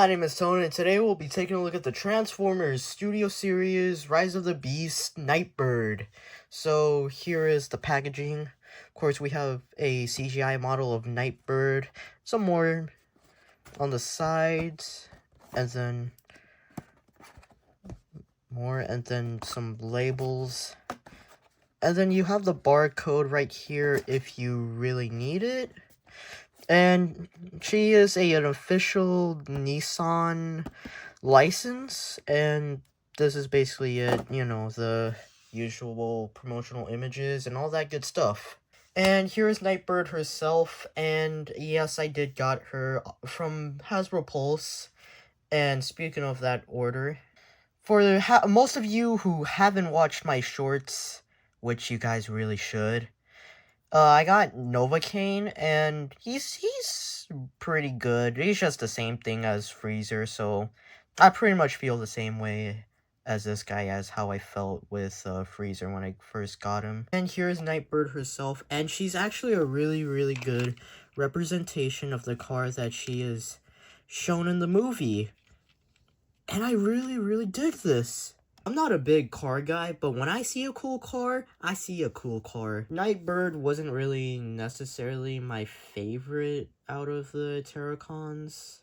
name is Tony, and today we'll be taking a look at the Transformers Studio Series Rise of the Beast Nightbird. So here is the packaging. Of course, we have a CGI model of Nightbird, some more on the sides, and then more, and then some labels. And then you have the barcode right here if you really need it. And she is an official Nissan license, and this is basically it, you know, the usual promotional images and all that good stuff. And here is Nightbird herself, and yes, I did got her from Hasbro Pulse. And speaking of that order, for most of you who haven't watched my shorts, which you guys really should, I got Novocaine, and he's pretty good. He's just the same thing as Freezer, so I pretty much feel the same way as this guy as how I felt with Freezer when I first got him. And here's Nightbird herself, and she's actually a really good representation of the car that she is shown in the movie. And I really dig this. I'm not a big car guy, but when I see a cool car, I see a cool car. Nightbird wasn't really necessarily my favorite out of the Terracons.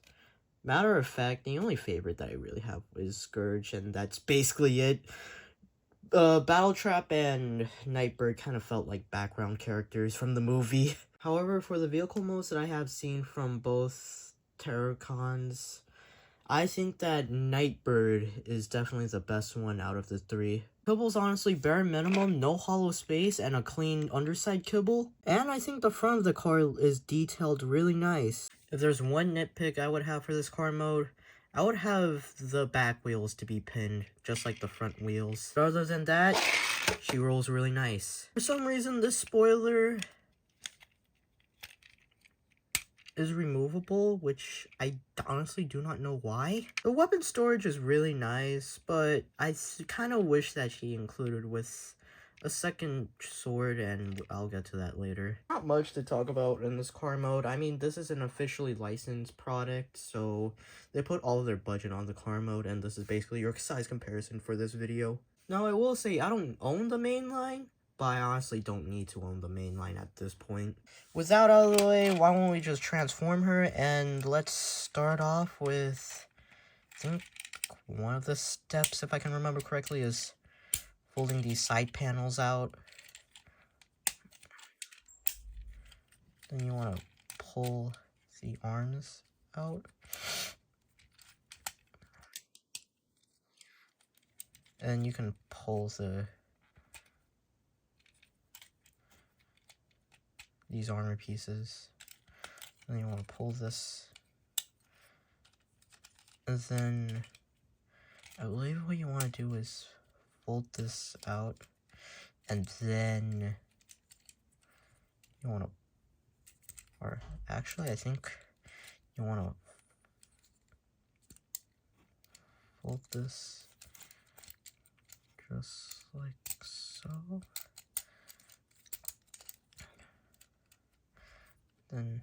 Matter of fact, the only favorite that I really have is Scourge, and that's basically it. Battletrap and Nightbird kind of felt like background characters from the movie. However, for the vehicle modes that I have seen from both Terracons, I think that Nightbird is definitely the best one out of the three. Kibble's honestly bare minimum, no hollow space, and a clean underside kibble. And I think the front of the car is detailed really nice. If there's one nitpick I would have for this car mode, I would have the back wheels to be pinned, just like the front wheels. But other than that, she rolls really nice. For some reason, this spoiler is removable, which I honestly do not know why. The weapon storage is really nice, but I kind of wish that she included with a second sword, and I'll get to that later. Not much to talk about in this car mode. I mean, this is an officially licensed product, so they put all of their budget on the car mode, and this is basically your size comparison for this video. Now, I will say I don't own the main line, but I honestly don't need to own the main line at this point. With that out of the way, why don't we just transform her, and let's start off with, I think one of the steps, if I can remember correctly, is folding these side panels out. Then you want to pull the arms out. And you can pull these armor pieces. Then you want to pull this. And then I believe what you want to do is fold this out, and then you want to, or actually I think you want to fold this just like so. Then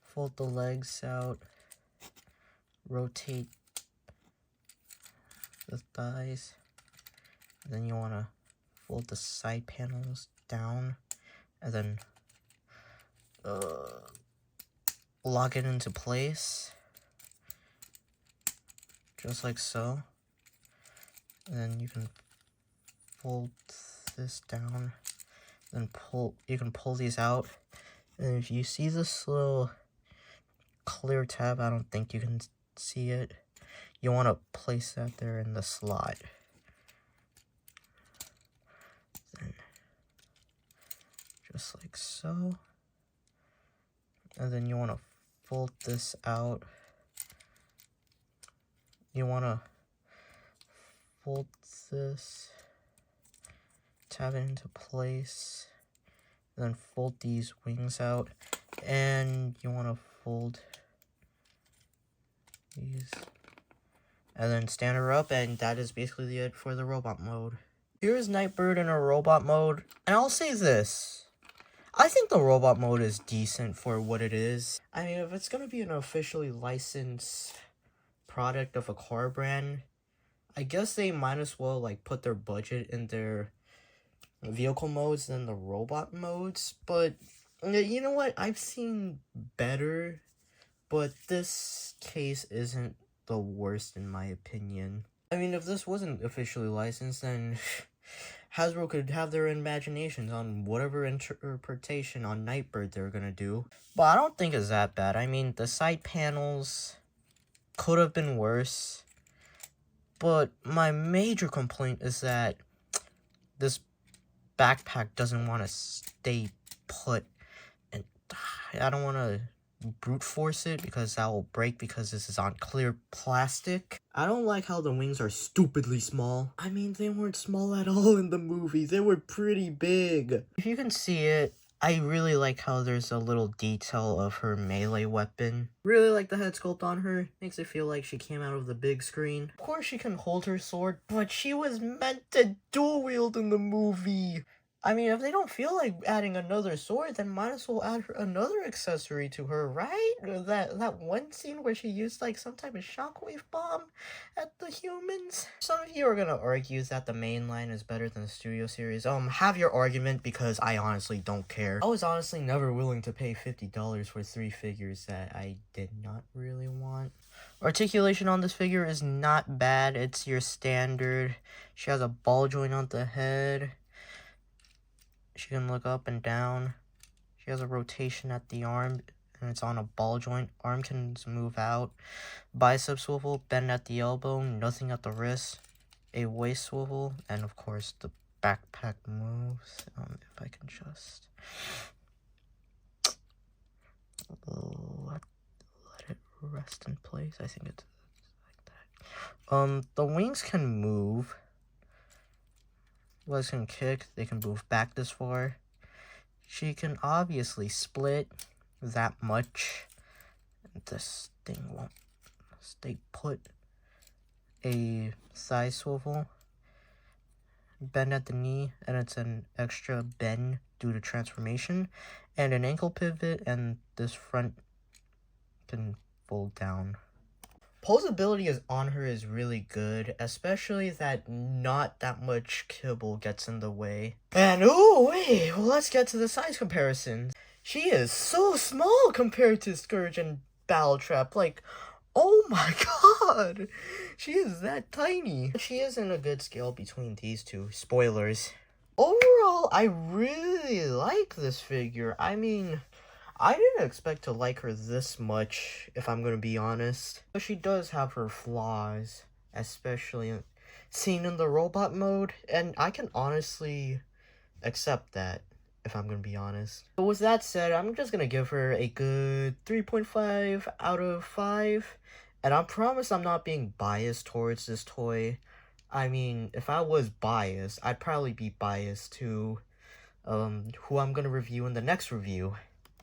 fold the legs out, rotate the thighs, and then you want to fold the side panels down, and then lock it into place, just like so. And then you can fold this down, then you can pull these out. And if you see this little clear tab, I don't think you can see it. You want to place that there in the slot. Then, just like so. And then you want to fold this out. You want to fold this, tab it into place, and then fold these wings out, and you want to fold these, and then stand her up, and that is basically it for the robot mode. Here's Nightbird in her robot mode, and I'll say this. I think the robot mode is decent for what it is. I mean, if it's gonna be an officially licensed product of a car brand, I guess they might as well like put their budget in their vehicle modes than the robot modes. But you know what? I've seen better, but this case isn't the worst in my opinion. I mean, if this wasn't officially licensed, then Hasbro could have their imaginations on whatever interpretation on Nightbird they're gonna do. But I don't think it's that bad. I mean, the side panels could have been worse. But my major complaint is that this backpack doesn't want to stay put. And I don't want to brute force it because that will break because this is on clear plastic. I don't like how the wings are stupidly small. I mean, they weren't small at all in the movie. They were pretty big. If you can see it, I really like how there's a little detail of her melee weapon. Really like the head sculpt on her. Makes it feel like she came out of the big screen. Of course she can hold her sword, but she was meant to dual wield in the movie. I mean, if they don't feel like adding another sword, then might as well add another accessory to her, right? That one scene where she used like some type of shockwave bomb at the humans. Some of you are gonna argue that the main line is better than the Studio Series. Have your argument because I honestly don't care. I was honestly never willing to pay $50 for 3 figures that I did not really want. Articulation on this figure is not bad. It's your standard. She has a ball joint on the head. She can look up and down. She has a rotation at the arm, and it's on a ball joint. Arm can move out. Bicep swivel, bend at the elbow, nothing at the wrist. A waist swivel, and of course the backpack moves. If I can just let it rest in place. I think it's like that. The wings can move. Legs can kick, they can move back this far. She can obviously split that much. This thing won't stay put. A thigh swivel. Bend at the knee, and it's an extra bend due to transformation. And an ankle pivot, and this front can fold down. Posability on her is really good, especially that not that much kibble gets in the way. And oh wait, well, let's get to the size comparisons. She is so small compared to Scourge and Battletrap. Like, oh my god, she is that tiny. She is in a good scale between these two. Spoilers. Overall, I really like this figure. I mean, I didn't expect to like her this much, if I'm gonna be honest. But she does have her flaws, especially seen in the robot mode, and I can honestly accept that, if I'm gonna be honest. But with that said, I'm just gonna give her a good 3.5 out of 5, and I promise I'm not being biased towards this toy. I mean, if I was biased, I'd probably be biased to who I'm gonna review in the next review.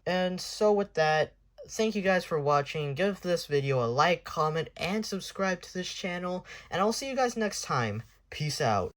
And so with that, thank you guys for watching. Give this video a like, comment, and subscribe to this channel. And I'll see you guys next time. Peace out.